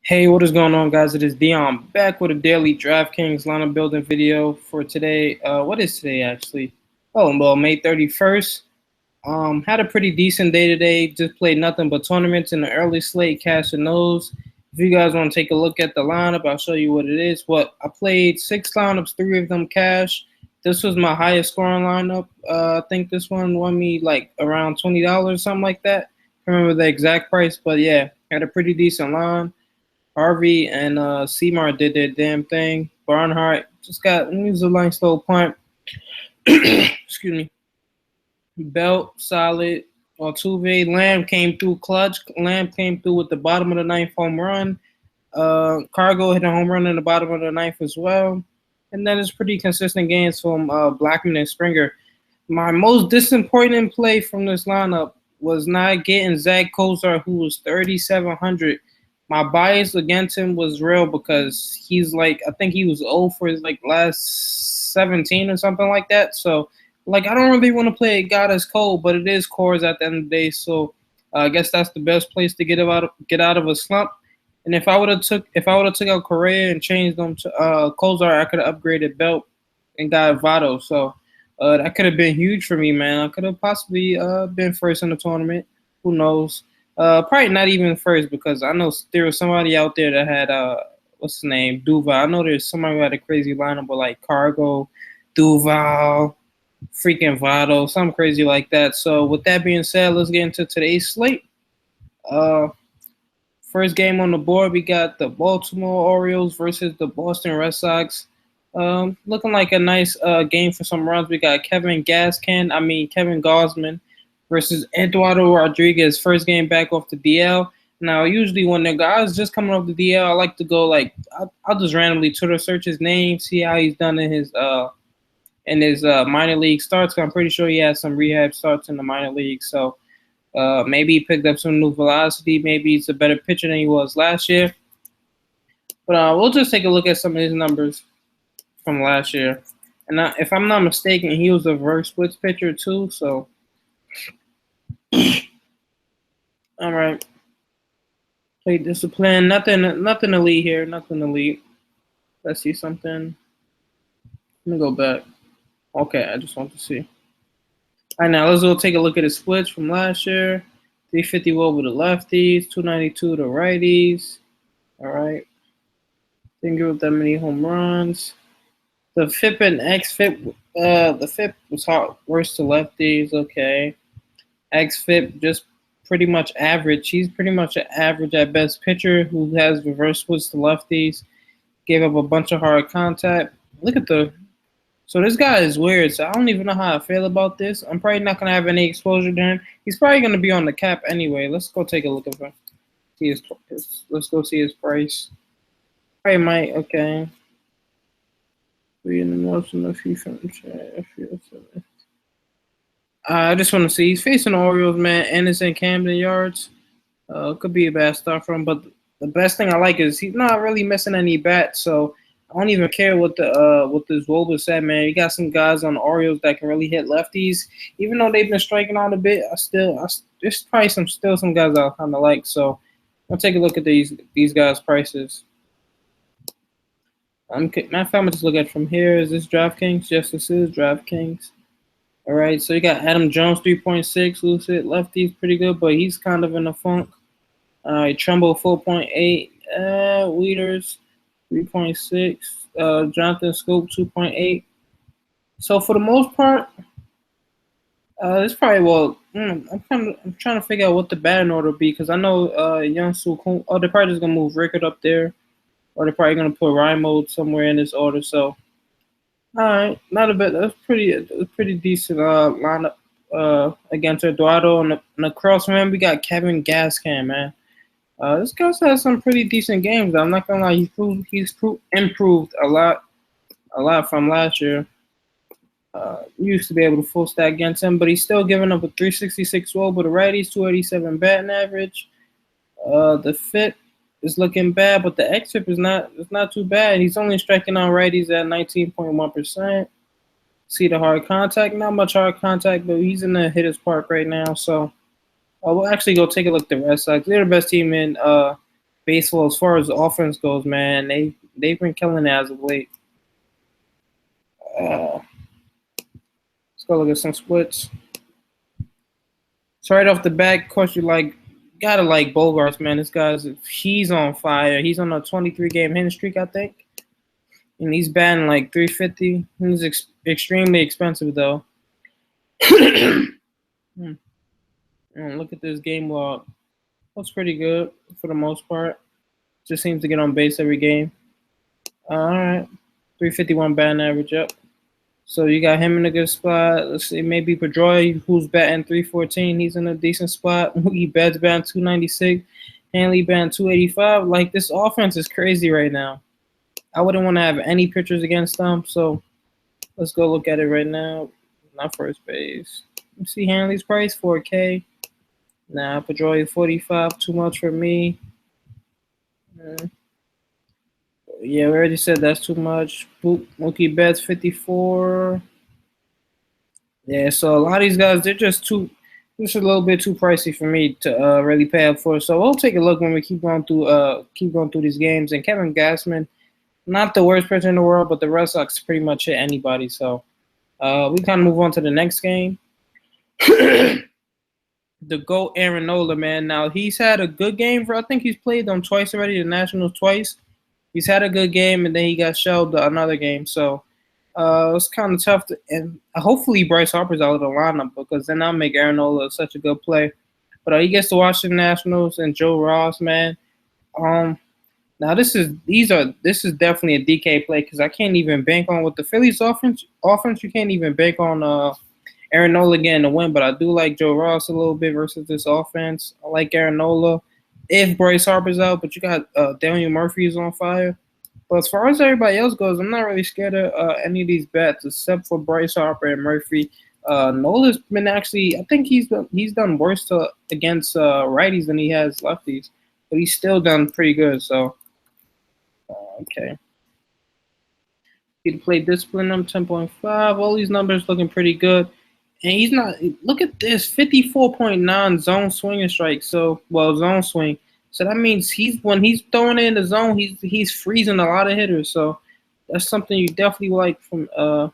Hey, what is going on, guys? It is Dion back with a daily Draftkings lineup building video for today. What is today actually? Oh, well, May 31st. Had a pretty decent day today. Just played nothing but tournaments in the early slate, cash and nose. If you guys want to take a look at the lineup, I'll show you what it is. I played 6 lineups, 3 of them cash. This was my highest scoring lineup. I think this one won me like around $20, something like that. I can't remember the exact price, but yeah, had a pretty decent line. Harvey and Seymour did their damn thing. Barnhart just got he was a nice little punt. Excuse me. Belt solid. Altuve. Lamb came through clutch. Lamb came through with the bottom of the ninth home run. Cargo hit a home run in the bottom of the ninth as well. And then it's pretty consistent games from Blackman and Springer. My most disappointing play from this lineup was not getting Zach Kozar, who was 3,700. My bias against him was real because he's like, I think he was old for his like last 17 or something like that. So like, I don't really want to play a guy that's cold, but it is cores at the end of the day. So I guess that's the best place to get out of a slump. And if I would have took out Correa and changed them to Kozar, I could have upgraded Belt and got Votto. So that could have been huge for me, man. I could have possibly been first in the tournament. Who knows? Probably not even first because I know there was somebody out there that had what's his name, Duval. I know there's somebody who had a crazy lineup with like Cargo, Duval, freaking Votto, something crazy like that. So with that being said, let's get into today's slate. First game on the board, we got the Baltimore Orioles versus the Boston Red Sox. Looking like a nice game for some runs. We got Kevin Gausman versus Eduardo Rodriguez, first game back off the DL. Now, usually when the guy's just coming off the DL, I like to go like I'll just randomly Twitter search his name, see how he's done in his minor league starts. I'm pretty sure he had some rehab starts in the minor league, so maybe he picked up some new velocity. Maybe he's a better pitcher than he was last year. But we'll just take a look at some of his numbers from last year. And if I'm not mistaken, he was a reverse splits pitcher too, so. All right. Play discipline. Nothing elite here. Nothing elite. Let's see something. Let me go back. Okay, I just want to see. All right, now let's go take a look at his splits from last year. 350 with the lefties, 292 to righties. All right. Didn't give up that many home runs. The FIP and XFIP, the FIP was worse to lefties. Okay. XFIP just pretty much average. He's pretty much an average at best pitcher who has reverse splits to lefties. Gave up a bunch of hard contact. Look at so this guy is weird. So I don't even know how I feel about this. I'm probably not gonna have any exposure to him. He's probably gonna be on the cap anyway. Let's go take a look at him. Let's go see his price. Probably might. Okay. I just want to see. He's facing the Orioles, man, and it's in Camden Yards. Could be a bad start for him, but the best thing I like is he's not really missing any bats, so I don't even care what this Woba said, man. You got some guys on the Orioles that can really hit lefties, even though they've been striking out a bit. There's probably some guys I kind of like. So I'll take a look at these guys' prices. I'm gonna just look at it from here. Is this Draftkings? Yes, this is Draftkings. All right, so you got Adam Jones, 3.6, lucid. Lefty's pretty good, but he's kind of in a funk. All right, Trumbo, 4.8. Weeders, 3.6. Jonathan Scope, 2.8. So for the most part, it's probably I'm trying to figure out what the batting order will be because I know Young Soo Koon. Oh, they're probably just gonna move Rickard up there, or they're probably gonna put Rymode somewhere in this order. So. All right, not a bit. That's pretty decent lineup against Eduardo. And across from him, we got Kevin Gaskin, man. This guy's had some pretty decent games. I'm not gonna lie, he's improved a lot from last year. Used to be able to full stack against him, but he's still giving up a 366 WOBA with the righties, 287 batting average. The FIP is looking bad, but the XFIP is not too bad. He's only striking out righties at 19.1%. See the hard contact, not much hard contact, but he's in the hitter's park right now. So we'll actually go take a look at the Red Sox. They're the best team in baseball as far as offense goes, man. They've been killing it as of late. Let's go look at some splits. So right off the bat, of course, gotta like Bogarts, man. This guy's he's on fire. He's on a 23-game hitting streak, I think, and he's batting like 350. He's extremely expensive though. Look at this game log. Looks pretty good for the most part. Just seems to get on base every game. All right, 351 batting average up. So you got him in a good spot. Let's see, maybe Pedroia, who's batting 314. He's in a decent spot. Mookie Betts batting 296. Hanley batting 285. Like, this offense is crazy right now. I wouldn't want to have any pitchers against them. So let's go look at it right now. Not first base. Let's see Hanley's price, 4K. Nah, Pedroia 45, too much for me. Yeah, we already said that's too much. Mookie Betts 54. Yeah, so a lot of these guys, they're just a little bit too pricey for me to really pay up for. So we'll take a look when we keep going through these games. And Kevin Gassman, not the worst pitcher in the world, but the Red Sox pretty much hit anybody. So we kind of move on to the next game. The GOAT Aaron Nola, man. Now he's had a good game I think he's played them twice already, the Nationals twice. He's had a good game, and then he got shelved another game. So it's kind of tough. And hopefully Bryce Harper's out of the lineup because then I'll make Aaron Nola such a good play. But he gets to watch the Nationals and Joe Ross, man. Now this is definitely a DK play because I can't even bank on with the Phillies offense. You can't even bank on Aaron Nola getting the win. But I do like Joe Ross a little bit versus this offense. I like Aaron Nola if Bryce Harper's out, but you got Daniel Murphy is on fire. But as far as everybody else goes, I'm not really scared of any of these bets except for Bryce Harper and Murphy. Nola's been actually, I think he's done worse against righties than he has lefties, but he's still done pretty good. So, okay. He played discipline him 10.5. All these numbers looking pretty good. And he's not. Look at this, 54.9 zone swing and strike. So, zone swing. So that means when he's throwing it in the zone, he's freezing a lot of hitters. So that's something you definitely like from a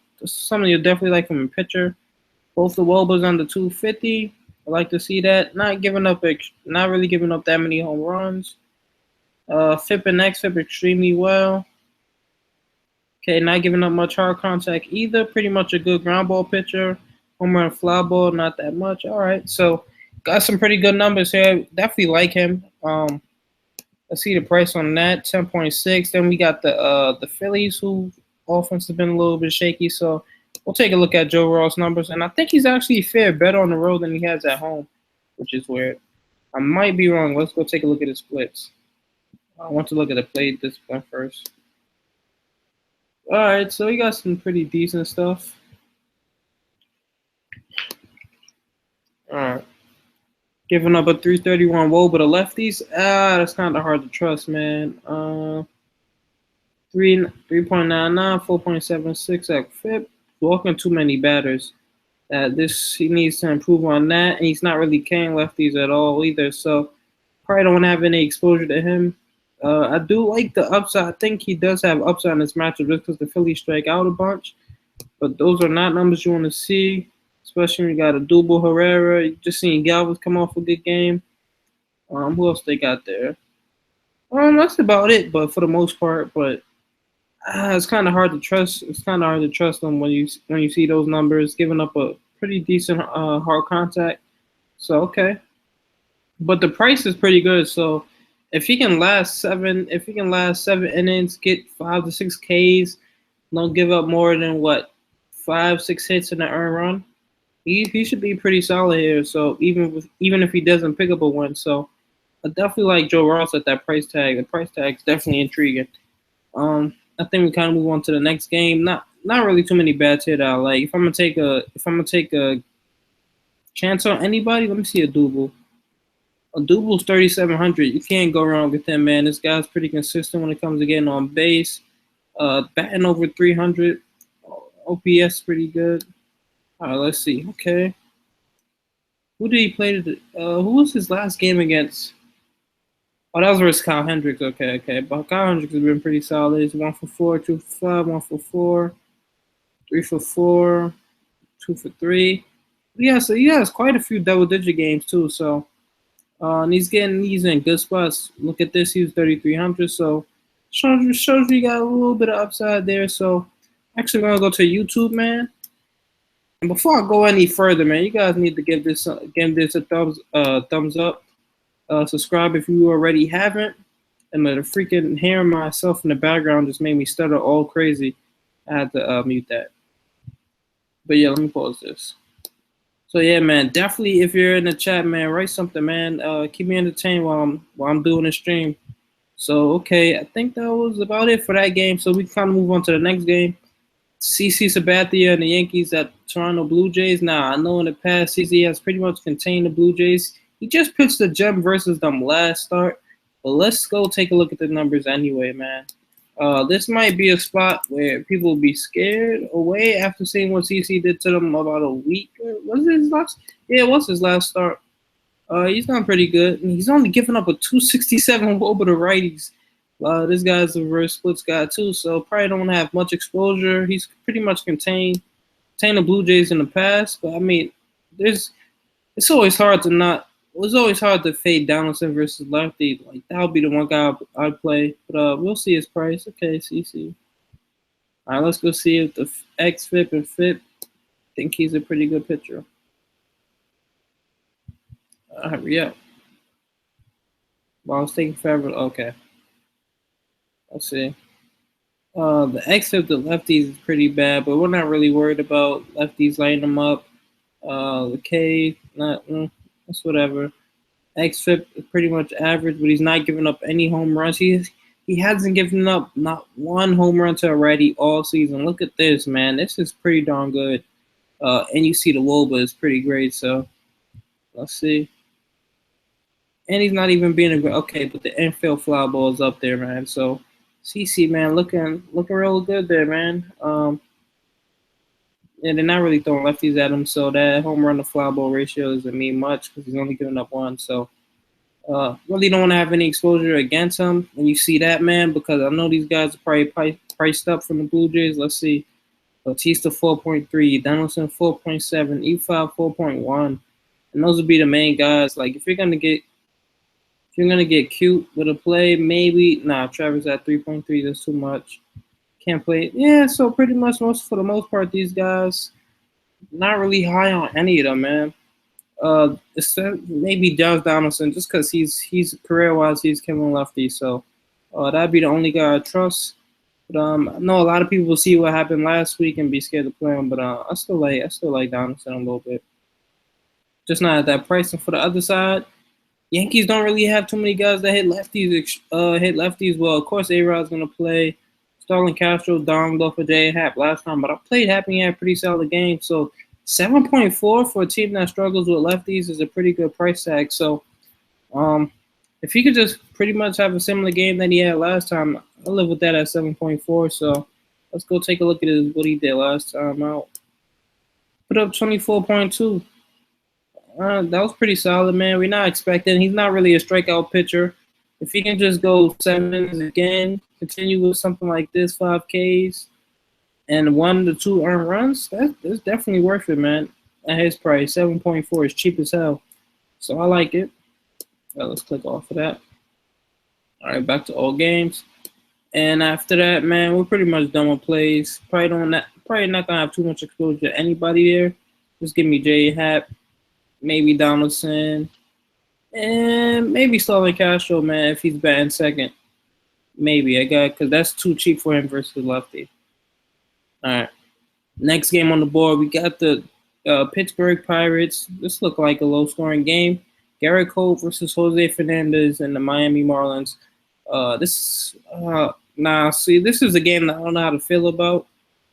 pitcher. Both the Wobas under 250. I like to see that. Not really giving up that many home runs. FIP and XFIP extremely well. Okay, not giving up much hard contact either. Pretty much a good ground ball pitcher. Home run, fly ball, not that much. All right, so got some pretty good numbers here. Definitely like him. Let's see the price on that, 10.6. Then we got the Phillies, who offense has been a little bit shaky. So we'll take a look at Joe Ross numbers, and I think he's actually fared better on the road than he has at home, which is weird. I might be wrong. Let's go take a look at his splits. I want to look at the plate discipline first. All right, so we got some pretty decent stuff. All right. Giving up a 331 woe, but the lefties, that's kind of hard to trust, man. 3.99, 4.76 at FIP. Walking too many batters. He needs to improve on that, and he's not really carrying lefties at all either. So probably don't have any exposure to him. I do like the upside. I think he does have upside in this matchup just because the Phillies strike out a bunch. But those are not numbers you want to see. Especially when you got a Double Herrera. You just seen Galvis come off a good game. Who else they got there? That's about it, but for the most part. But it's kind of hard to trust. It's kind of hard to trust them when you see those numbers, giving up a pretty decent hard contact. So okay, but the price is pretty good. So if he can last 7 innings, get 5 to 6 Ks, don't give up more than 5-6 hits in the earned run. He should be pretty solid here. So even if he doesn't pick up a win, so I definitely like Joe Ross at that price tag. The price tag is definitely intriguing. I think we kind of move on to the next game. Not really too many bats here that I like. If I'm gonna take a chance on anybody, let me see a Double. A Double's 3,700. You can't go wrong with him, man. This guy's pretty consistent when it comes to getting on base. Batting over 300. OPS pretty good. All right, let's see. Okay. Who did he play? Who was his last game against? Oh, that was versus Kyle Hendricks. Okay. But Kyle Hendricks has been pretty solid. He's 1 for 4, 2 for 5, 1 for 4, 3 for 4, 2 for 3. Yeah, so he has quite a few double-digit games too. So, and he's in good spots. Look at this, he was 3,300. So, shows you got a little bit of upside there. So, actually, gonna go to YouTube, man. And before I go any further, man, you guys need to give this a thumbs up. Subscribe if you already haven't. And the freaking hearing myself in the background just made me stutter all crazy. I had to mute that. But yeah, let me pause this. So yeah, man, definitely if you're in the chat, man, write something, man. Keep me entertained while I'm doing the stream. So okay, I think that was about it for that game. So we can kind of move on to the next game. CC Sabathia and the Yankees at Toronto Blue Jays. Now I know in the past CC has pretty much contained the Blue Jays. He just pitched the gem versus them last start. But let's go take a look at the numbers anyway, man. This might be a spot where people will be scared away after seeing what CC did to them about a week. Was it his last? Yeah, it was his last start. He's done pretty good. And he's only given up a 267 WOBA to righties. This guy's a reverse splits guy too, so probably don't have much exposure. He's pretty much contained the Blue Jays in the past, but I mean, it's always hard to not. It's always hard to fade Donaldson versus lefty. Like that would be the one guy I'd play, but we'll see his price. Okay, CC. All right, let's go see if the XFIP and FIP think he's a pretty good pitcher. Hurry up. Well, I was taking forever. Okay. Let's see. The XFIP the lefties is pretty bad, but we're not really worried about lefties lighting them up. The K, that's whatever. XFIP is pretty much average, but he's not giving up any home runs. He hasn't given up not one home run to a righty all season. Look at this, man. This is pretty darn good. And you see the WOBA is pretty great. So let's see. And he's not even being okay, but the infield fly ball is up there, man. So CC, man, looking real good there, man. And they're not really throwing lefties at him, so that home run to fly ball ratio doesn't mean much because he's only giving up one. So really don't want to have any exposure against him when you see that, man, because I know these guys are probably priced up from the Blue Jays. Let's see. Batista 4.3, Donaldson 4.7, E5 4.1. And those would be the main guys. Like if you're gonna get cute with a play, maybe Travis at 3.3, that's too much. Can't play. Yeah, so pretty much for the most part, these guys not really high on any of them, man. Maybe Josh Donaldson, just because he's career-wise, he's killing lefty. So that'd be the only guy I trust. But I know a lot of people will see what happened last week and be scared to play him. But I still like Donaldson a little bit. Just not at that price. And for the other side, Yankees don't really have too many guys that hit lefties. Well, of course, A-Rod's gonna play. Starlin Castro donged off of J Happ last time, but I played Happ and he had a pretty solid game. So 7.4 for a team that struggles with lefties is a pretty good price tag. So if he could just pretty much have a similar game that he had last time, I'll live with that at 7.4. So let's go take a look at what he did last time out. Put up 24.2. That was pretty solid, man. We're not expecting. He's not really a strikeout pitcher. If he can just go 7 innings again, continue with something like this, 5 Ks, and 1 to 2 earned runs, that's definitely worth it, man. At his price, 7.4 is cheap as hell. So I like it. Let's click off of that. All right, back to all games. And after that, man, we're pretty much done with plays. Probably not gonna have too much exposure to anybody there. Just give me J Happ, maybe Donaldson, and maybe Starlin Castro, man, if he's batting second. Maybe because that's too cheap for him versus lefty. All right. Next game on the board, we got the Pittsburgh Pirates. This looked like a low-scoring game. Garrett Cole versus Jose Fernandez and the Miami Marlins. This is a game that I don't know how to feel about.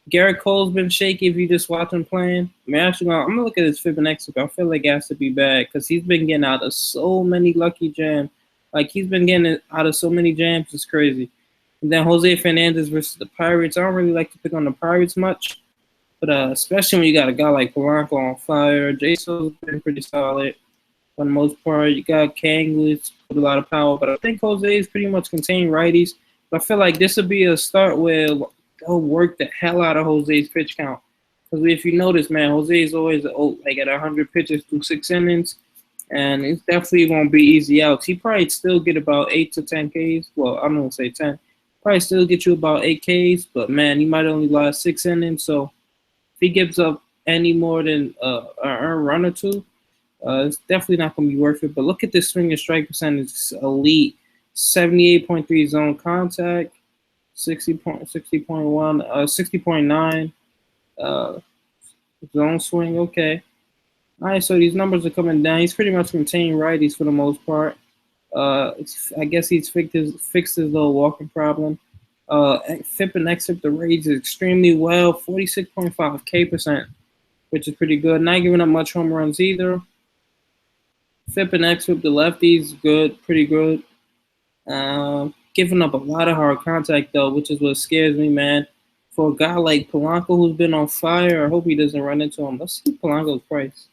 Garrett Cole's been shaky if you just watch him playing. I mean, actually, I'm going to look at his FIB and XFIP. I feel like it has to be bad because he's been getting out of so many lucky jams. Like, he's been getting out of so many jams. It's crazy. And then Jose Fernandez versus the Pirates. I don't really like to pick on the Pirates much. But especially when you got a guy like Polanco on fire. Jason's been pretty solid. for the most part. You got Kang, who's with a lot of power, but I think Jose is pretty much contained righties. But I feel like this would be a start where they'll work the hell out of Jose's pitch count. Because if you notice, man, Jose is always like at 100 pitches through 6 innings, and it definitely won't be easy outs. He probably still get about 8 to 10 Ks. Well, I'm gonna say 10. Probably still get you about 8 Ks, but man, he might only last 6 innings. So if he gives up any more than an earned run or two, it's definitely not going to be worth it. But look at this swing and strike percentage. It's elite. 78.3 zone contact, 60.9 zone swing. Okay. All right, so these numbers are coming down. He's pretty much contained righties for the most part. I guess he's fixed his little walking problem. FIP and XFIP, the rates is extremely well, 46.5K%, which is pretty good. Not giving up much home runs either. FIP and XFIP, the lefties, good, pretty good. Giving up a lot of hard contact, though, which is what scares me, man. For a guy like Polanco who's been on fire, I hope he doesn't run into him. Let's see Polanco's price.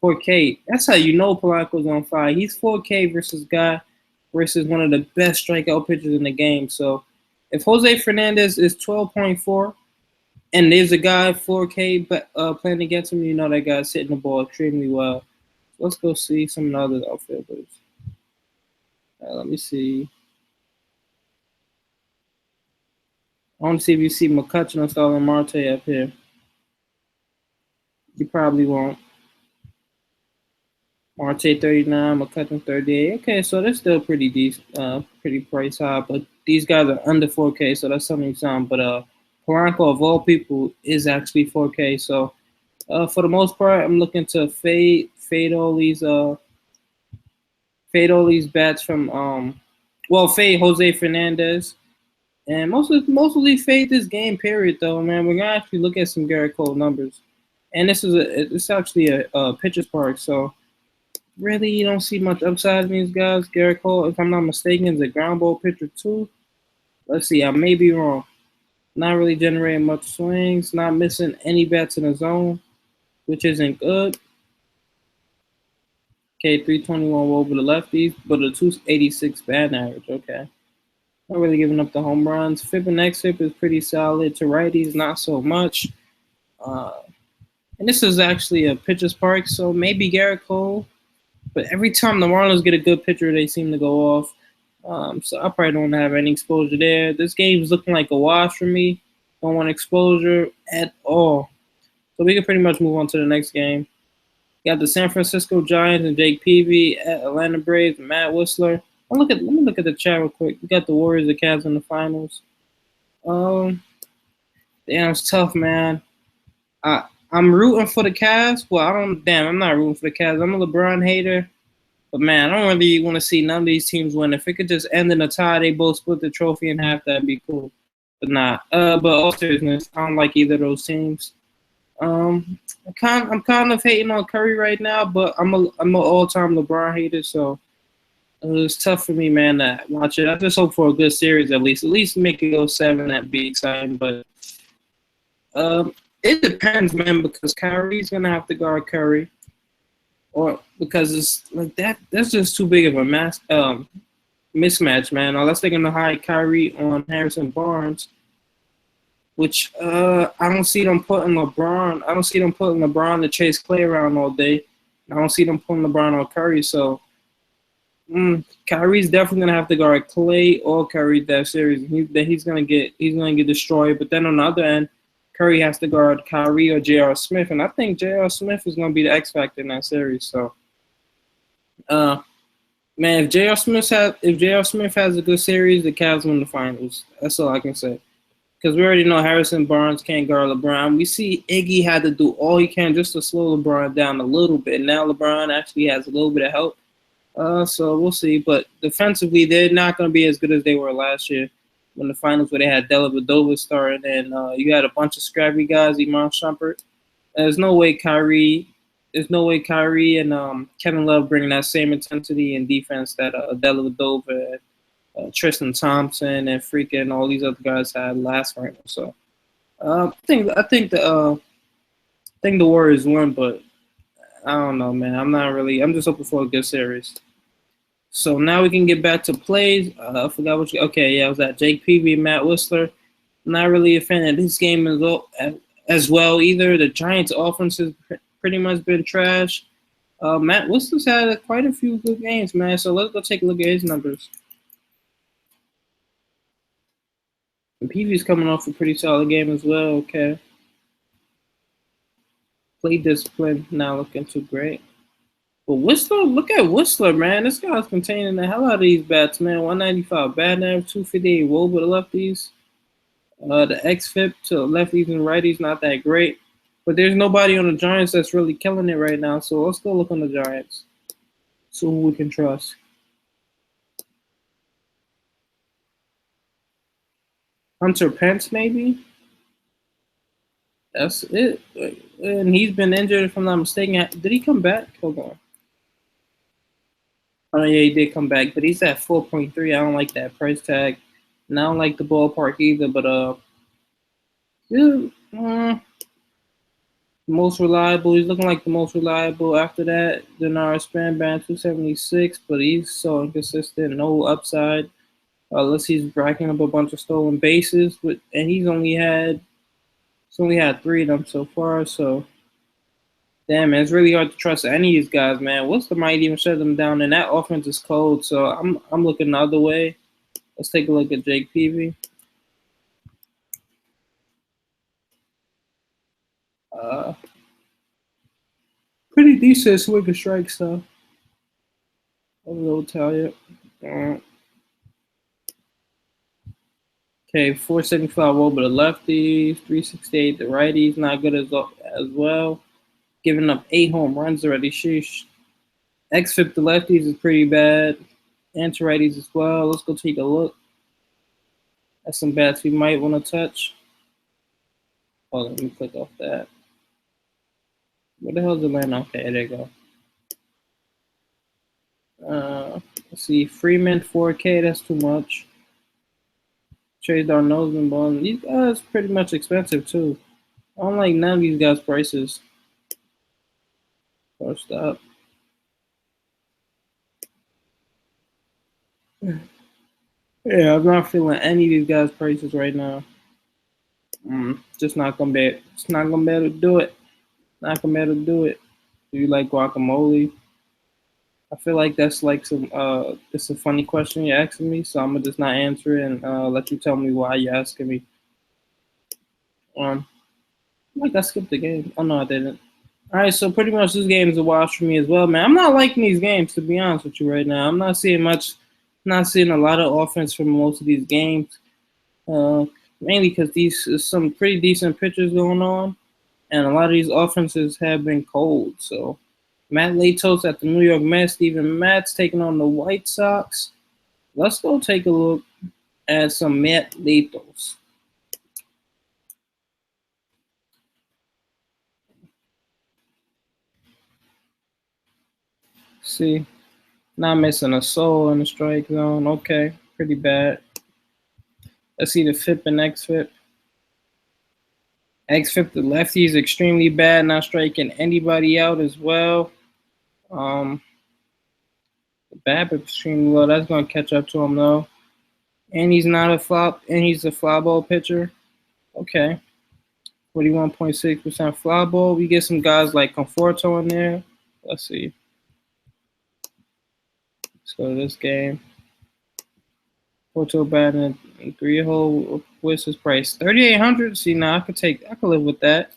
4K. That's how you know Polanco's on fire. He's 4K versus one of the best strikeout pitchers in the game. So if Jose Fernandez is 12.4 and there's a guy 4K playing against him, you know that guy's hitting the ball extremely well. Let's go see some of the other outfielders. Let me see. I want to see if you see McCutcheon or Starling Marte up here. You probably won't. Marte 39, McCutcheon 38. Okay, so they're still pretty decent, pretty price high, but these guys are under 4K, so that's something some. But Polanco, of all people, is actually 4K. So for the most part, I'm looking to fade all these bats from fade Jose Fernandez. And mostly fade this game period though, man. We're gonna actually look at some Garrett Cole numbers. And it's actually a pitcher's park, so really, you don't see much upside in these guys. Garrett Cole, if I'm not mistaken, is a ground ball pitcher too. Let's see, I may be wrong. Not really generating much swings, not missing any bats in the zone, which isn't good. Okay, 321 over the lefties, but a 286 batting average. Okay. Not really giving up the home runs. FIP and XFIP is pretty solid. To righties, not so much. And this is actually a pitcher's park, so maybe Garrett Cole. But every time the Marlins get a good pitcher, they seem to go off. So I probably don't have any exposure there. This game's looking like a wash for me. Don't want exposure at all. So we can pretty much move on to the next game. You got the San Francisco Giants and Jake Peavy at Atlanta Braves and Matt Whistler. Let me look at the chat real quick. We got the Warriors, the Cavs in the finals. Damn, it's tough, man. I'm rooting for the Cavs. Well, I'm not rooting for the Cavs. I'm a LeBron hater. But, man, I don't really want to see none of these teams win. If it could just end in a tie, they both split the trophy in half, that'd be cool. But nah. But all seriousness, I don't like either of those teams. I'm kind of hating on Curry right now, but I'm an all-time LeBron hater, so it's tough for me, man, to watch it. I just hope for a good series at least. At least make it go 7. That'd be exciting. But it depends, man, because Kyrie's gonna have to guard Curry, or because it's like that. That's just too big of a mismatch, man. Unless they're gonna hide Kyrie on Harrison Barnes, which I don't see them putting LeBron. I don't see them putting LeBron to chase Clay around all day. I don't see them putting LeBron on Curry. So Kyrie's definitely gonna have to guard Clay or Curry that series. He's gonna get destroyed. But then on the other end, Curry has to guard Kyrie or J.R. Smith, and I think J.R. Smith is gonna be the X factor in that series. So, man, if J.R. Smith has a good series, the Cavs win the finals. That's all I can say. Because we already know Harrison Barnes can't guard LeBron. We see Iggy had to do all he can just to slow LeBron down a little bit. Now LeBron actually has a little bit of help. So we'll see. But defensively, they're not going to be as good as they were last year when the finals where they had Dellavedova starting and you had a bunch of scrappy guys, Iman Shumpert. There's no way Kyrie and Kevin Love bringing that same intensity and defense that Dellavedova and Tristan Thompson and freaking all these other guys had last final. So I think the Warriors won, but I don't know, man. I'm just hoping for a good series. So now we can get back to plays. I forgot what okay, yeah, I was at Jake Peavy, Matt Whistler. Not really a fan of this game as well either. The Giants' offense has pretty much been trash. Matt Whistler's had quite a few good games, man. So let's go take a look at his numbers. And Peavy's coming off a pretty solid game as well. Okay. Play discipline not looking too great. But Whistler, look at Whistler, man. This guy's containing the hell out of these bats, man. 195 bat average, 258 woe with the lefties. The xFIP to lefties and righties not that great. But there's nobody on the Giants that's really killing it right now. So let's go look on the Giants. So who we can trust. Hunter Pence, maybe? That's it. And he's been injured, if I'm not mistaken. Did he come back? Hold on. Oh, yeah, he did come back. But he's at 4.3. I don't like that price tag. And I don't like the ballpark either. But, yeah, most reliable. He's looking like the most reliable. After that, Denard Spanband 276, but he's so inconsistent, no upside. Unless he's racking up a bunch of stolen bases, and he's only had 3 of them so far. So, damn, man, it's really hard to trust any of these guys, man. Worcester might even shut them down, and that offense is cold. So I'm looking the other way. Let's take a look at Jake Peavy. Pretty decent swing and strike stuff. I will tell you. Okay, 475 over the lefties, 368 the righties, not good as well. Giving up 8 home runs already. Sheesh. xFIP the lefties is pretty bad. And to righties as well. Let's go take a look at some bats we might want to touch. Hold on, let me click off that. Where the hell is Atlanta? Okay, there you go. Let's see, Freeman 4K, that's too much. Trade our Noseman Bond. These guys pretty much expensive too. I don't like none of these guys' prices. First up. Yeah, I'm not feeling any of these guys' prices right now. Just not gonna be. It's not gonna be able to do it. Not gonna be able to do it. Do you like guacamole? I feel like that's like some. It's a funny question you're asking me, so I'm gonna just not answer it and let you tell me why you're asking me. Like I skipped the game. Oh no, I didn't. All right, so pretty much this game is a wash for me as well, man. I'm not liking these games, to be honest with you right now. I'm not seeing much. Not seeing a lot of offense from most of these games. Mainly because these is some pretty decent pitchers going on, and a lot of these offenses have been cold. So Matt Latos at the New York Mets, Steven Matz taking on the White Sox. Let's go take a look at some Matt Latos. See, not missing a soul in the strike zone. Okay, pretty bad. Let's see the FIP and xFIP. xFIP, the lefty is extremely bad, not striking anybody out as well. The BABIP extremely low. That's going to catch up to him, though. And he's not a flop, and he's a fly ball pitcher. Okay. 41.6% fly ball. We get some guys like Conforto in there. Let's see. Let's go to this game. Porto batting in 3-hole. What's his price? 3,800. See, now I could live with that.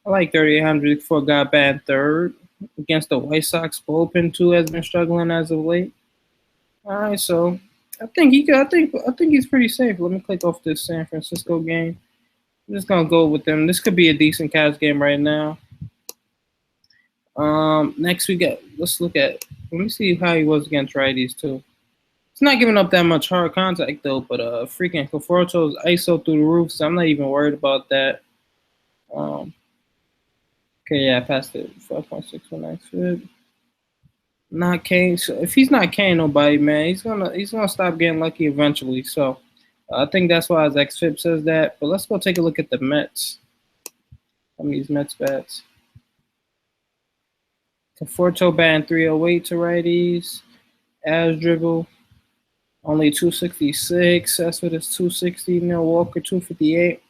I like 3,800 for a guy batting third against the White Sox bullpen too. Has been struggling as of late. All right, so I think he's pretty safe. Let me click off this San Francisco game. I'm just gonna go with them. This could be a decent Cavs game right now. Next let's look at. Let me see how he was against righties too. He's not giving up that much hard contact though, but freaking Conforto's ISO through the roof, so I'm not even worried about that. Okay, yeah, I passed it. 5.6 for next fit. Not Kane. So if he's not Kane, nobody, man, he's gonna stop getting lucky eventually. So I think that's why his xFIP says that. But let's go take a look at the Mets. These Mets bats. Conforto batting 308 to righties. As dribble only 266. Cespedes 260. Neil Walker 258.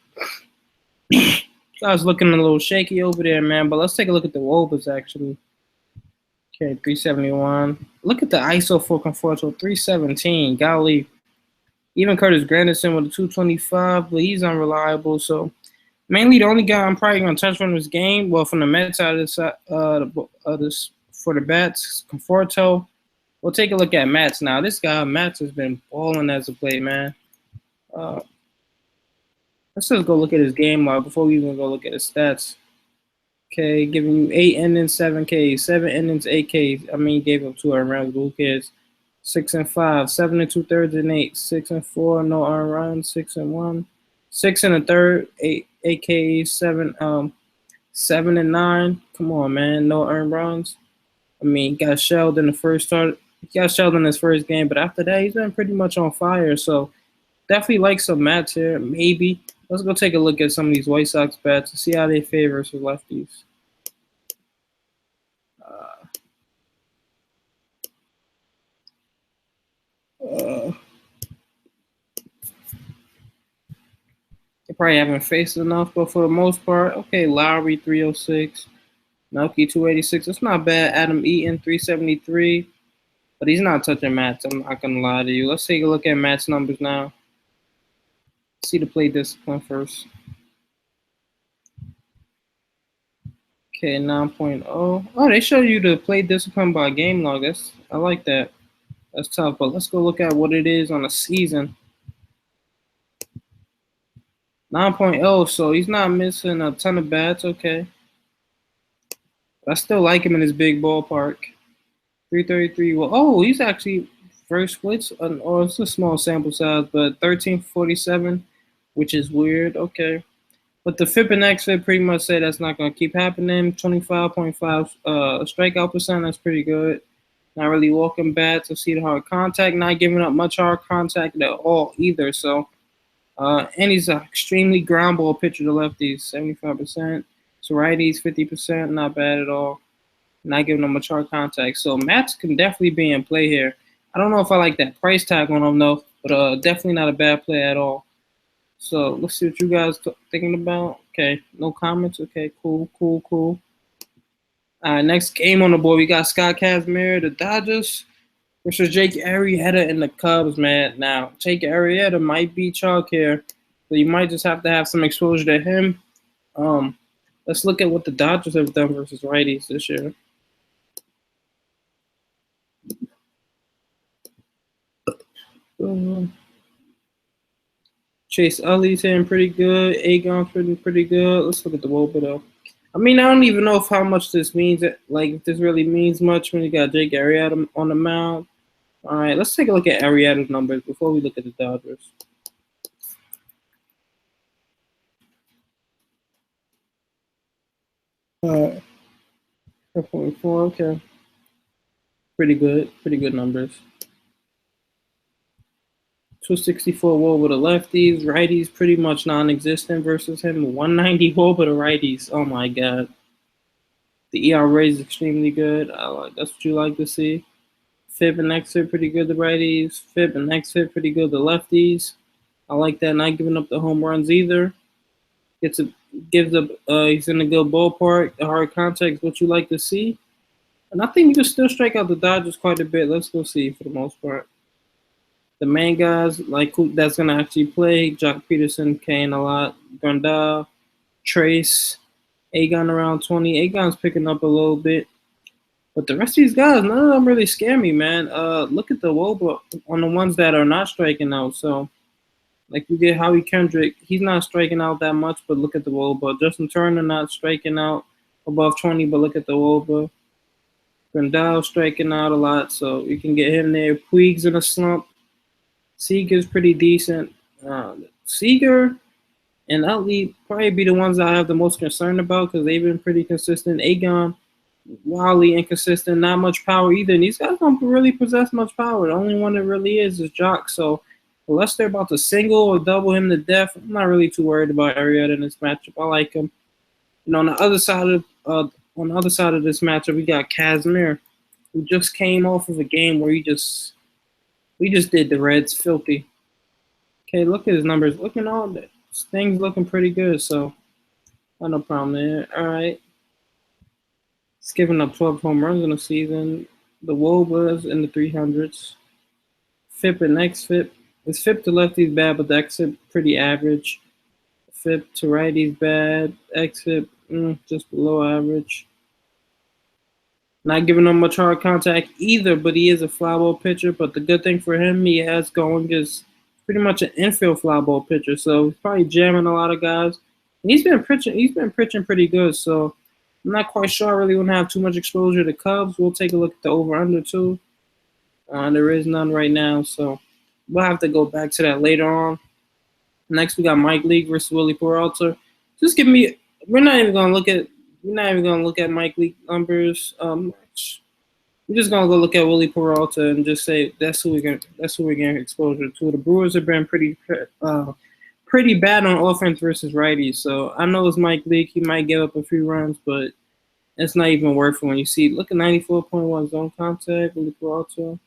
I was looking a little shaky over there, man. But let's take a look at the Wobas actually. Okay, 371. Look at the ISO for Conforto, 317. Golly. Even Curtis Granderson with a 225, but he's unreliable. So mainly the only guy I'm probably gonna touch from this game, well, from the Mets side of this for the bats, Conforto. We'll take a look at Mats now. This guy Mats has been balling as of late, man. Let's just go look at his game log before we even go look at his stats. Okay, giving you 8 innings, 7 Ks, 7 innings, 8 Ks. I mean, he gave up 2 earned runs, but who cares? 6 and 5, 7 and 2/3 and 8, 6 and 4, no earned runs, 6 and 1, 6 and a third, 8 Ks, 7 and 9. Come on, man, no earned runs. I mean, he got shelled in the first start. He got shelled in his first game, but after that, he's been pretty much on fire. So definitely like some Mats here, maybe. Let's go take a look at some of these White Sox bats and see how they fare versus lefties. They probably haven't faced enough, but for the most part, okay, Lowry 306, Melky 286. It's not bad. Adam Eaton 373, but he's not touching Mats. I'm not gonna lie to you. Let's take a look at Mats numbers now. See the play discipline first. Okay, 9.0. Oh, they show you the play discipline by game log. I like that. That's tough, but let's go look at what it is on a season. 9.0, so he's not missing a ton of bats, okay. But I still like him in his big ballpark. 333. Well, oh, he's actually first splits, or it's a small sample size, but 1347, which is weird, okay. But the FIP and XFIP pretty much say that's not going to keep happening. 25.5 strikeout percent, that's pretty good. Not really walking bats. I see the hard contact, not giving up much hard contact at all either. So, and he's an extremely ground ball pitcher to lefties, 75%. So righties, 50%, not bad at all. Not giving them much hard contact. So Mats can definitely be in play here. I don't know if I like that price tag on him though, but definitely not a bad play at all. So let's see what you guys thinking about. Okay, no comments. Okay, cool. All right, next game on the board, we got Scott Kazmir, the Dodgers, versus Jake Arrieta and the Cubs, man. Now, Jake Arrieta might be chalk here, so you might just have to have some exposure to him. Let's look at what the Dodgers have done versus righties this year. Chase Utley's hitting pretty good. Agon's pretty good. Let's look at the WOBA though. I mean, I don't even know how much this means. Like, if this really means much when you got Jake Arrieta on the mound. All right, let's take a look at Arrieta's numbers before we look at the Dodgers. All right, 4.4. Okay, pretty good numbers. 264 WOBA with the lefties. Righties pretty much non-existent versus him. 190 WOBA to righties. Oh my god. The ERA is extremely good. That's what you like to see. FIP and XFIP pretty good to righties. FIP and XFIP pretty good to lefties. I like that. Not giving up the home runs either. He's in a good ballpark. The hard contact is what you like to see. And I think you can still strike out the Dodgers quite a bit. Let's go see for the most part. The main guys, like who that's going to actually play, Jock Peterson, Kane a lot, Grandal, Trace, Agon around 20. Agon's picking up a little bit. But the rest of these guys, none of them really scare me, man. Look at the WOBA on the ones that are not striking out. So, like you get Howie Kendrick, he's not striking out that much, but look at the WOBA. Justin Turner not striking out above 20, but look at the WOBA. Grandal striking out a lot, so you can get him there. Puig's in a slump. Seager's pretty decent. Seager and Utley probably be the ones I have the most concern about because they've been pretty consistent. Agon, wildly inconsistent, not much power either. And these guys don't really possess much power. The only one that really is Jock. So unless they're about to single or double him to death, I'm not really too worried about Arrieta in this matchup. I like him. You know, on the other side of On the other side of this matchup, we got Casimir, who just came off of a game where we just did the Reds filthy. Okay, look at his numbers. Looking all that. Things looking pretty good, so no problem there. All right. He's giving up 12 home runs in the season. The Wobas in the 300s. FIP and XFIP. His FIP to lefties bad, but the XFIP pretty average. FIP to righties bad. XFIP just below average. Not giving him much hard contact either, but he is a fly ball pitcher. But the good thing for him, he has going is pretty much an infield fly ball pitcher. So he's probably jamming a lot of guys. And he's been pitching pretty good. So I'm not quite sure I really want to have too much exposure to Cubs. We'll take a look at the over-under too. There is none right now, so we'll have to go back to that later on. Next, we got Mike Leake versus Willie Peralta. Just give me. We're not even gonna look at Mike Leake numbers. We're just gonna go look at Willie Peralta and just say that's who we're getting exposure to. The Brewers have been pretty bad on offense versus righties. So I know it's Mike Leake. He might give up a few runs, but it's not even worth it when you see. Look at 94.1 zone contact, Willie Peralta.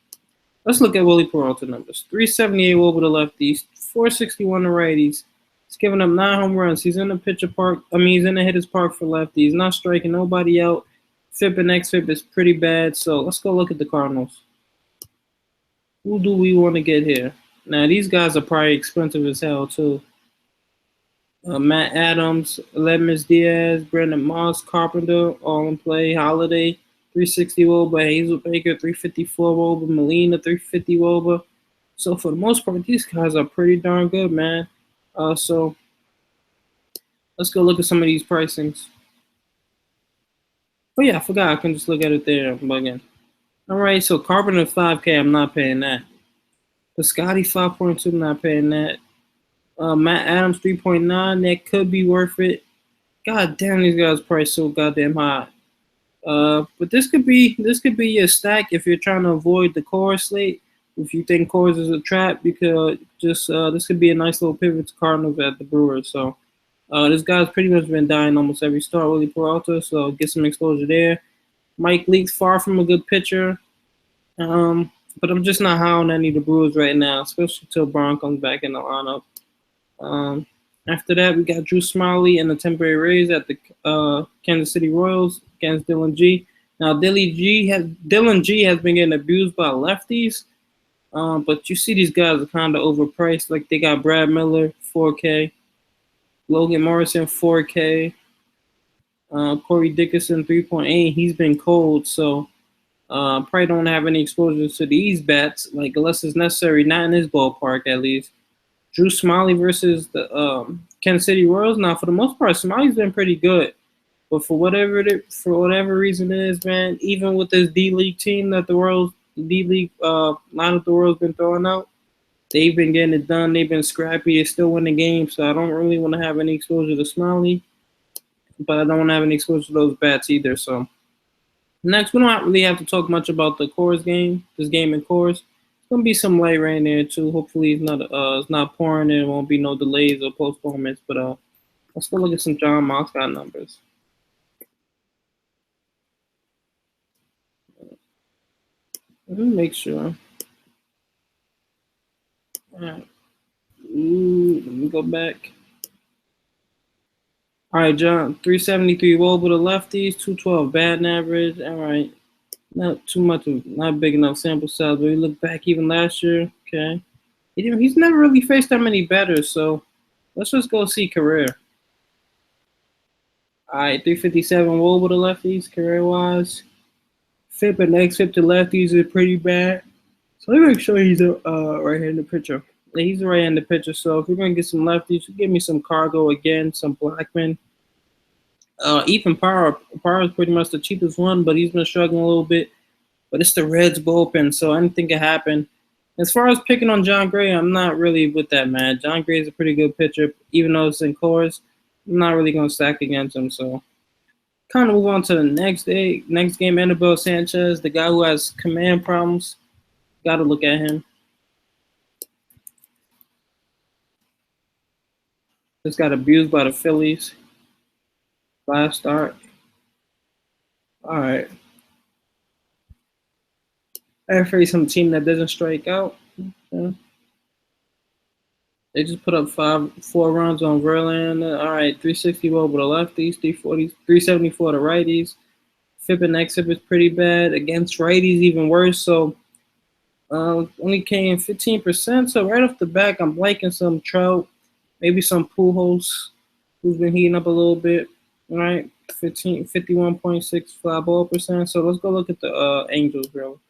Let's look at Willie Peralta numbers. 378 over the lefties, 461 to righties. He's giving up 9 home runs. He's in the he's in the hitter's park for lefties. He's not striking nobody out. FIP and XFIP is pretty bad. So let's go look at the Cardinals. Who do we want to get here? Now, these guys are probably expensive as hell, too. Matt Adams, Ledmus Diaz, Brandon Moss, Carpenter, all in play. Holiday, 360 Woba, Hazel Baker, 354 Woba, Molina, 350 Woba. So for the most part, these guys are pretty darn good, man. So let's go look at some of these pricings. Oh yeah, I forgot. I can just look at it there. I'm bugging. All right, so Carpenter 5K, I'm not paying that. Piscotty 5.2, I'm not paying that. Matt Adams 3.9, that could be worth it. God damn, these guys' price so goddamn high. But this could be your stack if you're trying to avoid the Coors slate. If you think Coors is a trap, you could just this could be a nice little pivot to Cardinals at the Brewers. So this guy's pretty much been dying almost every start, Willie Peralta. So get some exposure there. Mike Leake's far from a good pitcher. But I'm just not high on any of the Brewers right now, especially until Braun comes back in the lineup. After that, we got Drew Smiley and the temporary Rays at the Kansas City Royals against Dylan G. Now, Dylan G has been getting abused by lefties, but you see these guys are kind of overpriced. Like they got Brad Miller, 4K, Logan Morrison, 4K, Corey Dickerson, 3.8. He's been cold, so probably don't have any exposure to these bats, like unless it's necessary, not in his ballpark at least. Drew Smiley versus the Kansas City Royals. Now, for the most part, Smiley's been pretty good, but for whatever reason it is, man, even with this D-League team that the D-League line of the world's been throwing out, they've been getting it done. They've been scrappy. They're still winning games, so I don't really want to have any exposure to Smiley, but I don't want to have any exposure to those bats either. So next, we don't really have to talk much about the Coors game. This game in Coors. Gonna be some light rain there too. Hopefully it's not pouring and it won't be no delays or postponements. But let's go look at some John Moscott numbers. Let me make sure. All right. Let me go back. All right, John, 373 Woba to lefties, 212 batting average. All right. Not too much, not big enough sample size, but we look back even last year. Okay. He's never really faced that many batters, so let's just go see career. All right, 357 Woba to lefties, career-wise. FIP and XFIP to lefties is pretty bad. So let me make sure he's a right-handed pitcher. Yeah, he's a right-handed pitcher, so if we're going to get some lefties, give me some Cargo again, some Blackman. Ethan Power is pretty much the cheapest one, but he's been struggling a little bit. But it's the Reds bullpen, so anything can happen. As far as picking on John Gray, I'm not really with that, man. John Gray is a pretty good pitcher, even though it's in Coors. I'm not really going to stack against him, so kind of move on to the next game, Anibal Sanchez, the guy who has command problems. Got to look at him. Just got abused by the Phillies last start. All right. I face some team that doesn't strike out. Yeah. They just put up 4 runs on Verlander. All right, 360 over the lefties, 340, 374 to righties. FIP and XFIP is pretty bad. Against righties, even worse. So only came 15%. So right off the back, I'm liking some Trout, maybe some Pujols, who's been heating up a little bit. All right, 51.6 fly ball percent. So let's go look at the Angels, bro.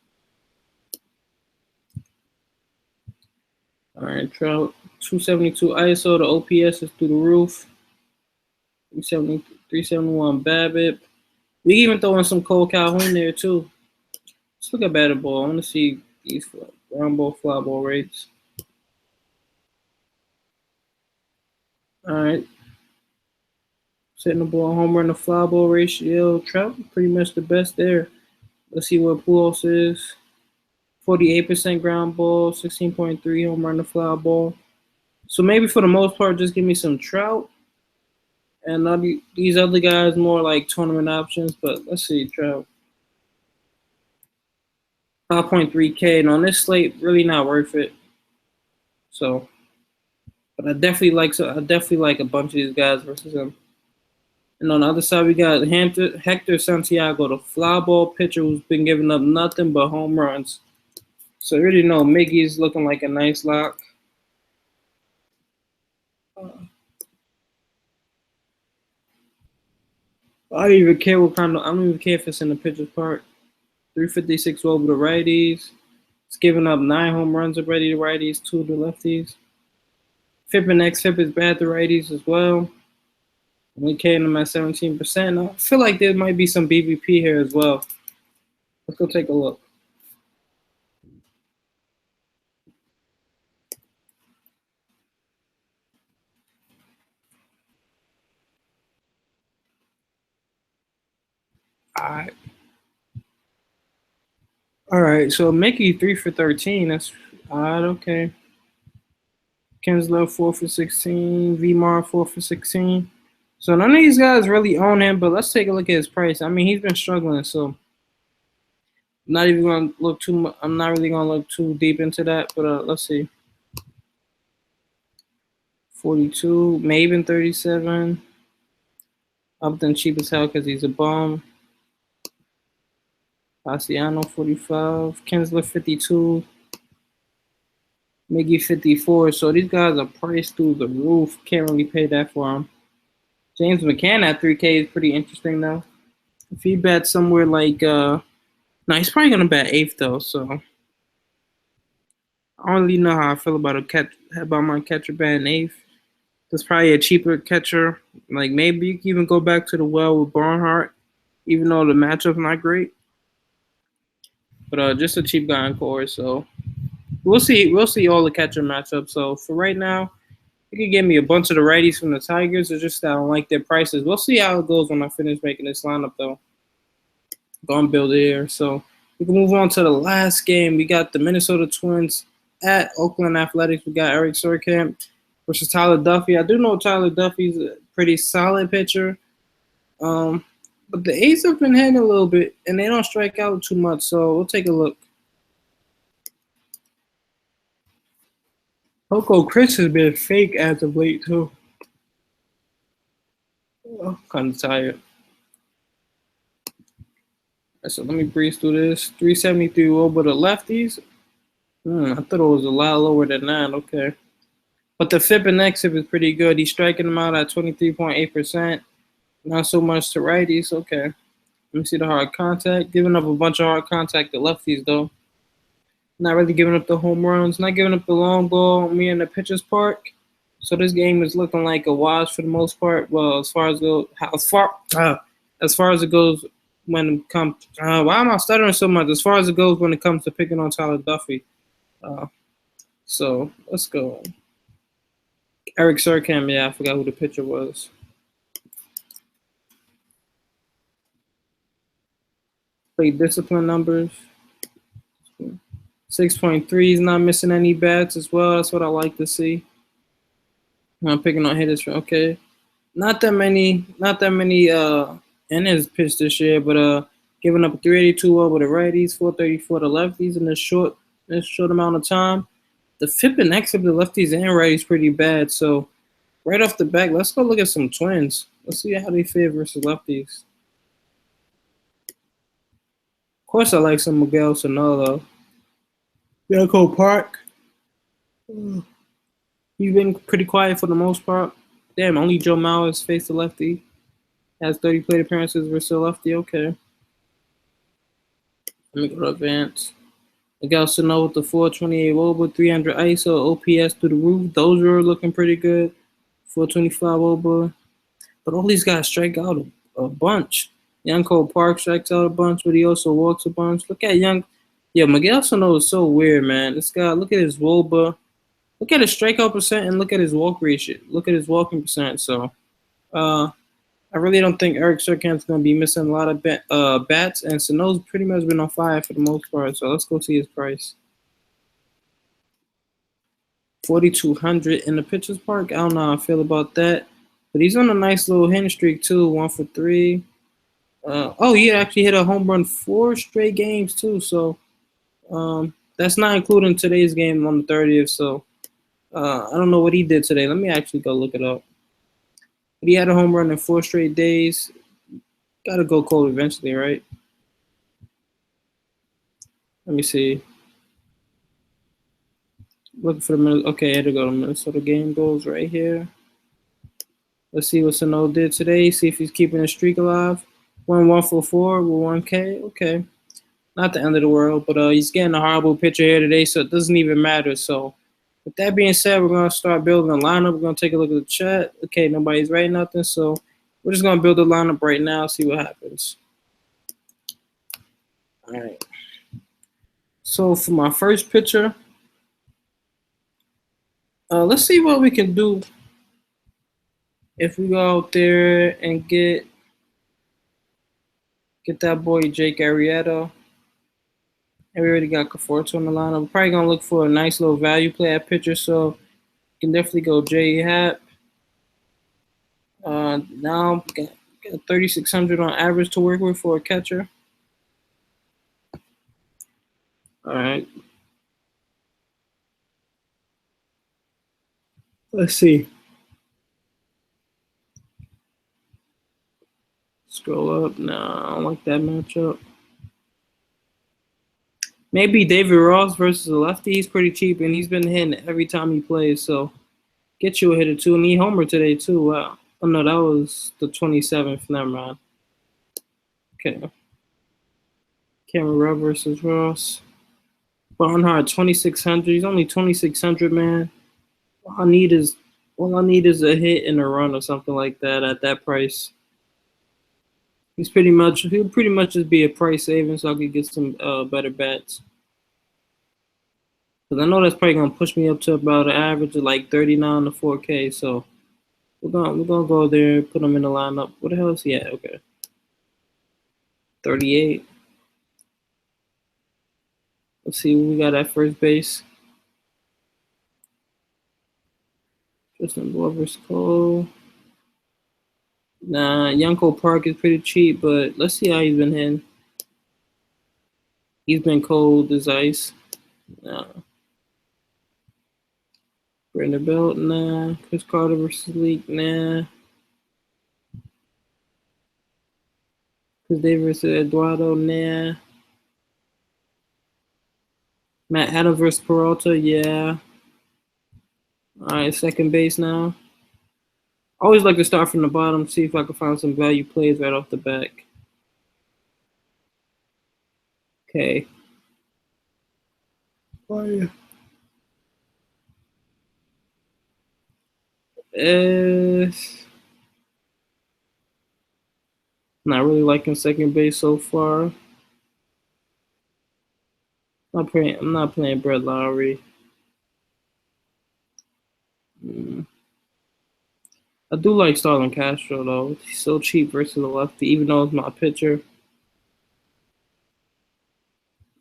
All right, Trout, 272 ISO. The OPS is through the roof. 371 BABIP. We even throw in some Cole Calhoun there too. Let's look at batted ball. I want to see these ground ball, fly ball rates. All right. Setting the ball, home run to fly ball ratio. Trout pretty much the best there. Let's see what Pujols is. 48% ground ball, 16.3 home run to fly ball. So maybe for the most part, just give me some Trout. And these other guys more like tournament options. But let's see, Trout. 5.3K. And on this slate, really not worth it. So, but I definitely like a bunch of these guys versus him. And on the other side, we got Hector Santiago, the fly ball pitcher who's been giving up nothing but home runs. So you already know Miggy's looking like a nice lock. I don't even care I don't even care if it's in the pitcher's park. 356 over the righties. It's giving up 9 home runs already to righties, 2 to lefties. FIP and XFIP is bad to righties as well. Only carrying them at 17%. I feel like there might be some BVP here as well. Let's go take a look. All right, so Mickey 3 for 13. That's odd. Okay. Kinsler 4 for 16. Vmar 4 for 16. So none of these guys really own him, but let's take a look at his price. I mean, he's been struggling, so I'm not even gonna look too much. I'm not really gonna look too deep into that. But let's see. 42, Maven 37. Upton cheap as hell because he's a bum. Bastiano 45. Kinsler 52. Miggy 54. So these guys are priced through the roof. Can't really pay that for them. James McCann at 3K is pretty interesting though. If he bats somewhere like no, he's probably gonna bat 8th though. So I don't really know how I feel about my catcher batting 8th. There's probably a cheaper catcher. Like maybe you can even go back to the well with Barnhart, even though the matchup's not great. But just a cheap guy in core. So we'll see all the catcher matchups. So for right now, you can give me a bunch of the righties from the Tigers. It's just that I don't like their prices. We'll see how it goes when I finish making this lineup, though. Gonna build here. So we can move on to the last game. We got the Minnesota Twins at Oakland Athletics. We got Eric Surkamp versus Tyler Duffy. I do know Tyler Duffy's a pretty solid pitcher. But the A's have been hitting a little bit, and they don't strike out too much. So we'll take a look. Coco Chris has been fake as of late, too. I'm kind of tired. So let me breeze through this. 373 over the lefties. I thought it was a lot lower than that. Okay. But the FIP and XFIP is pretty good. He's striking them out at 23.8%. Not so much to righties. Okay. Let me see the hard contact. Giving up a bunch of hard contact to lefties, though. Not really giving up the home runs. Not giving up the long ball. Me in the pitcher's park. So this game is looking like a wash for the most part. Well, as far as it goes when it comes. Why am I stuttering so much? As far as it goes when it comes to picking on Tyler Duffy. So let's go. Eric Surkamp, yeah, I forgot who the pitcher was. Play discipline numbers. 6.3, he's not missing any bats as well. That's what I like to see. I'm picking on hitters. Okay. Not that many innings pitched this year, but giving up a 382 over the righties, 434 to lefties in this short amount of time. The FIP and XFIP of the lefties and righties pretty bad. So right off the back, let's go look at some Twins. Let's see how they fare versus lefties. Of course, I like some Miguel Sano, though. Yako Park. He's been pretty quiet for the most part. Damn, only Joe Mauer has faced the lefty. Has 30 plate appearances versus a lefty. Okay. Let me go to advance. Miguel Sano with the 428 Woba, 300 ISO, OPS through the roof. Those were looking pretty good. 425 Woba. But all these guys strike out a bunch. Young Cole Park strikes out a bunch, but he also walks a bunch. Look at Miguel Sano is so weird, man. This guy, look at his Woba. Look at his strikeout percent and look at his walk ratio. Look at his walking percent. So, I really don't think Eric Sirkamp's going to be missing a lot of bats, and Sano's pretty much been on fire for the most part. So let's go see his price. 4,200 in the pitcher's park. I don't know how I feel about that, but he's on a nice little hitting streak too. 1 for 3. He actually hit a home run 4 straight games too. So, that's not including today's game on the 30th. So. I don't know what he did today. Let me actually go look it up. But he had a home run in 4 straight days. Gotta go cold eventually, right? Let me see. Looking for the minute. Okay, here to go. The Minnesota game goes right here. Let's see what Sano did today. See if he's keeping his streak alive. 1 for 4 with 1K. Okay. Not the end of the world, but he's getting a horrible pitcher here today, so it doesn't even matter. So, with that being said, we're going to start building a lineup. We're going to take a look at the chat. Okay, nobody's writing nothing, so we're just going to build a lineup right now, see what happens. All right. So for my first pitcher, let's see what we can do if we go out there and get that boy Jake Arrieta. And we already got Conforto on the lineup. We're probably going to look for a nice little value play at pitcher, so you can definitely go J Happ. Now got 3,600 on average to work with for a catcher. All right. Let's see. Scroll up. Nah, I don't like that matchup. Maybe David Ross versus a lefty. He's pretty cheap, and he's been hitting every time he plays. So get you a hitter, too. And he homered today, too. Wow. Oh, no, that was the 27th. Never mind. Okay. Cameron Rudd versus Ross. Barnhart, 2,600. He's only 2,600, man. All I need is a hit and a run or something like that at that price. He'll pretty much just be a price saving, so I could get some better bats. Because I know that's probably gonna push me up to about an average of like 39 to 4K. So we're gonna go there and put him in the lineup. What the hell is he at? Okay, 38. Let's see what we got at first base. Tristan Boyd versus Cole. Nah, Yanko Park is pretty cheap, but let's see how he's been hitting. He's been cold as ice. Nah. Brandon Belt, nah. Chris Carter versus Leak, nah. Chris Davis versus Eduardo, nah. Matt Adams versus Peralta, yeah. All right, second base now. I always like to start from the bottom, see if I can find some value plays right off the back. Okay. Oh, yeah. Not really liking second base so far. I'm not playing Brett Lowry. I do like Starlin Castro though. He's so cheap versus the lefty, even though it's my pitcher.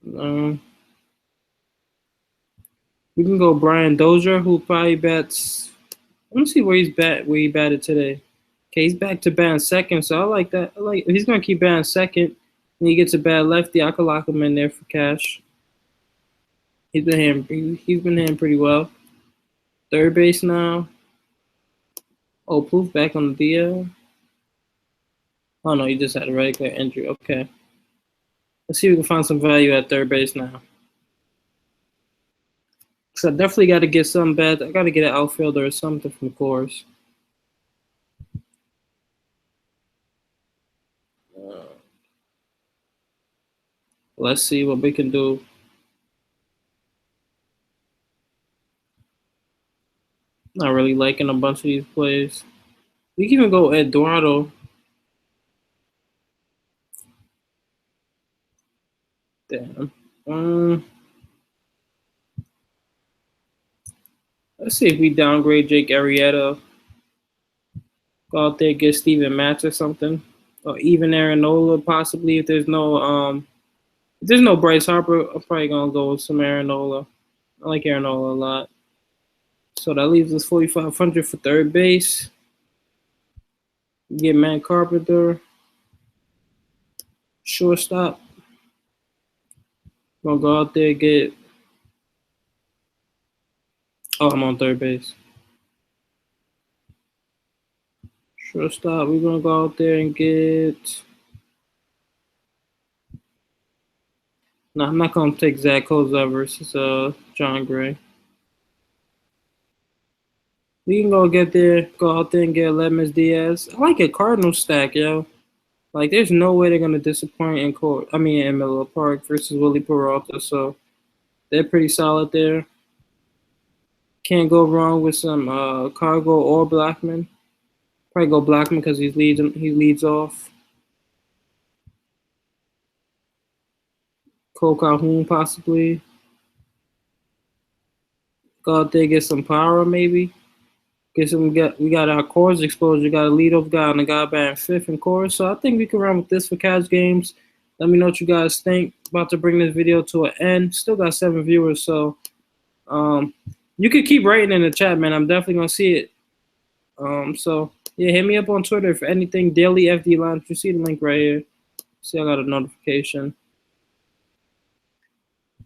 We can go Brian Dozier, who probably bats. Let me see where he batted today. Okay, he's back to batting second, so I like that. If he's gonna keep batting second, When he gets a bad lefty, I could lock him in there for cash. He's been hitting pretty well. Third base now. Oh, Poof back on the DL. Oh no, he just had a regular injury. Okay. Let's see if we can find some value at third base now. Cause I definitely got to get something bad. I got to get an outfielder or something from Coors. Let's see what we can do. Not really liking a bunch of these plays. We can even go Eduardo. Damn. Let's see if we downgrade Jake Arrieta. Go out there, get Steven Matz or something. Or even Aaronola possibly if there's no Bryce Harper, I'm probably gonna go with some Aaronola. I like Aaronola a lot. So that leaves us 4,500 for third base. Get Matt Carpenter. Shortstop. Gonna go out there get. Oh, I'm on third base. Shortstop. We're gonna go out there and get. No, I'm not gonna take Zach Kozar versus John Gray. We can go out there and get Lemons Diaz. I like a Cardinal stack, yo. Like, there's no way they're gonna disappoint in Miller Park versus Willie Peralta. So they're pretty solid there. Can't go wrong with some Cargo or Blackman. Probably go Blackman because he leads off. Cole Calhoun possibly. Go out there, get some power maybe. We got our Coors exposure. We got a leadoff guy and a guy batting fifth in Coors. So I think we can run with this for cash games. Let me know what you guys think. About to bring this video to an end. Still got 7 viewers, so you can keep writing in the chat, man. I'm definitely gonna see it. So yeah, hit me up on Twitter for anything daily FD line. You see the link right here. See, I got a notification.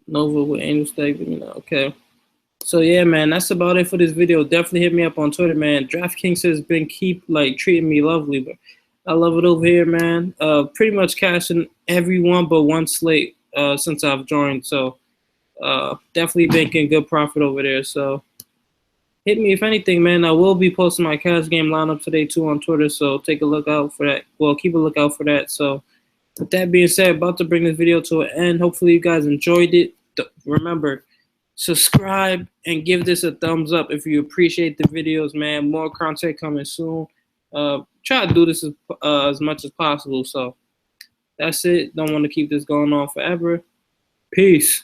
Nova with Angel Stag, okay. So yeah, man, that's about it for this video. Definitely hit me up on Twitter, man. Draftkings has been treating me lovely, but I love it over here, man. Pretty much cashing every one but one slate since I've joined. So definitely making good profit over there. So hit me if anything, man. I will be posting my cash game lineup today too on Twitter. So take a look out for that. Well, keep a lookout for that. So with that being said, about to bring this video to an end. Hopefully you guys enjoyed it. Remember, subscribe and give this a thumbs up if you appreciate the videos, man. More content coming soon. Try to do this as much as possible. So that's it. Don't want to keep this going on forever. Peace.